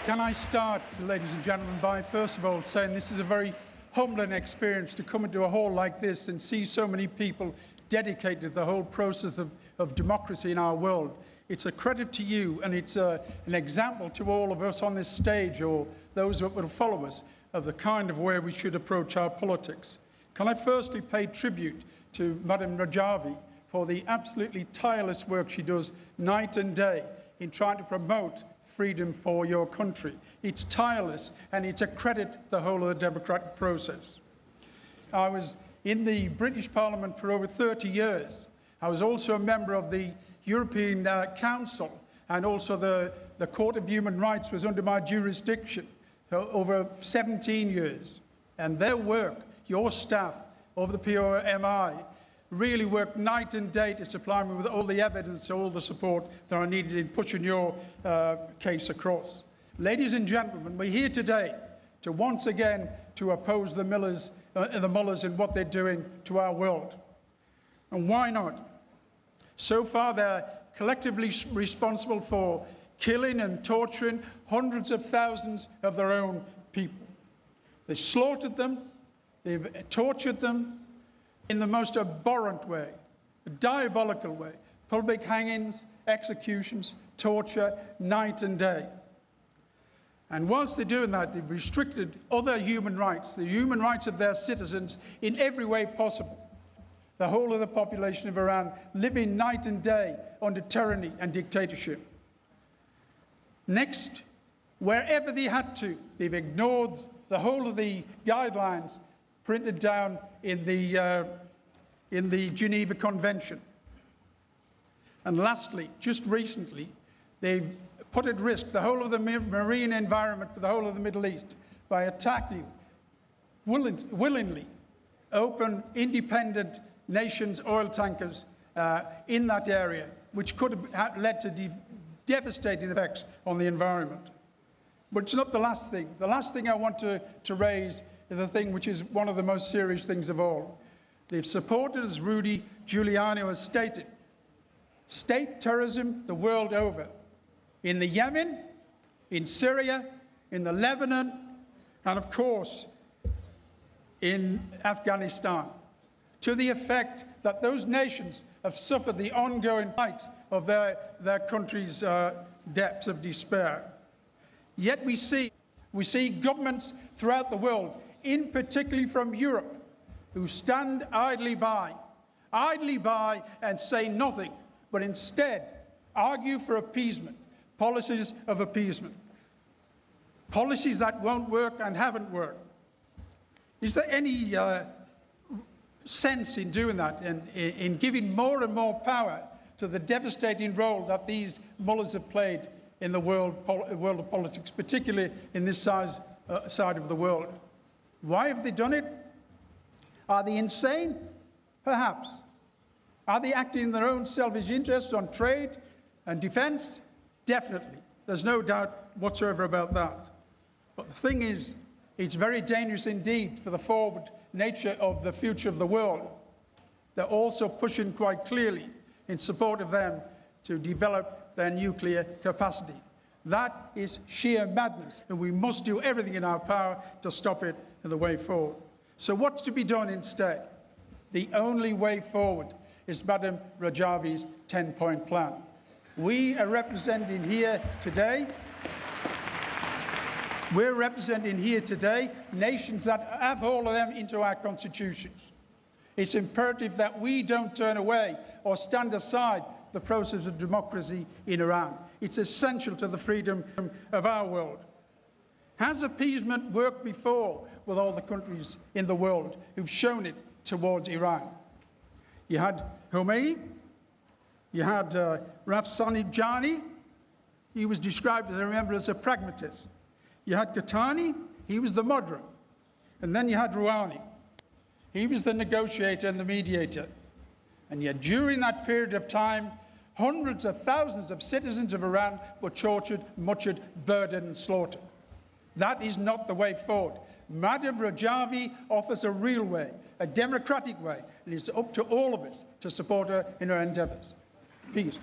Can I start, ladies and gentlemen, by first of all saying this is a very humbling experience to come into a hall like this and see so many people dedicated to the whole process of democracy in our world. It's a credit to you, and it's an example to all of us on this stage or those that will follow us of the kind of way we should approach our politics. Can I firstly pay tribute to Madam Rajvi for the absolutely tireless work she does night and day in trying to promote freedom for your country. It's tireless, and it's a credit to the whole of the democratic process. I was in the British Parliament for over 30 years. I was also a member of the European Council, and also the Court of Human Rights was under my jurisdiction for over 17 years. And their work, your staff over the POMI, really worked night and day to supply me with all the evidence, all the support that I needed in pushing your case across. Ladies and gentlemen, we're here today to once again to oppose the mullahs and what they're doing to our world. And why not? So far, they're collectively responsible for killing and torturing hundreds of thousands of their own people. They've slaughtered them, they've tortured them, in the most abhorrent way, a diabolical way. Public hangings, executions, torture, night and day. And whilst they're doing that, they've restricted other human rights, the human rights of their citizens, in every way possible. The whole of the population of Iran living night and day under tyranny and dictatorship. Next, wherever they had to, they've ignored the whole of the guidelines printed down in the Geneva Convention. And lastly, just recently, they've put at risk the whole of the marine environment for the whole of the Middle East by attacking willingly open, independent nations' oil tankers in that area, which could have led to devastating effects on the environment. But it's not the last thing. The last thing I want to raise is the thing which is one of the most serious things of all. They've supported, as Rudy Giuliani has stated, state terrorism the world over. In the Yemen, in Syria, in the Lebanon, and of course, in Afghanistan, to the effect that those nations have suffered the ongoing plight of their country's depths of despair. Yet we see governments throughout the world, in particularly from Europe, who stand idly by and say nothing, but instead argue for appeasement, policies of appeasement, policies that won't work and haven't worked. Is there any sense in doing that, in giving more and more power to the devastating role that these mullahs have played in the world of politics, particularly in this side of the world? Why have they done it? Are they insane? Perhaps. Are they acting in their own selfish interests on trade and defense? Definitely. There's no doubt whatsoever about that. But the thing is, it's very dangerous indeed for the forward nature of the future of the world. They're also pushing quite clearly in support of them to develop their nuclear capacity. That is sheer madness, and we must do everything in our power to stop it in the way forward. So what's to be done instead? The only way forward is Madam Rajvi's 10-point plan. We are representing here today, nations that have all of them into our constitutions. It's imperative that we don't turn away or stand aside the process of democracy in Iran. It's essential to the freedom of our world. Has appeasement worked before with all the countries in the world who've shown it towards Iran? You had Khomeini, you had Rafsanjani. He was described, as I remember, as a pragmatist. You had Qahtani, he was the moderate. And then you had Rouhani. He was the negotiator and the mediator. And yet during that period of time, hundreds of thousands of citizens of Iran were tortured, butchered, burdened and slaughtered. That is not the way forward. Madam Rajvi offers a real way, a democratic way, and it's up to all of us to support her in her endeavours. Peace.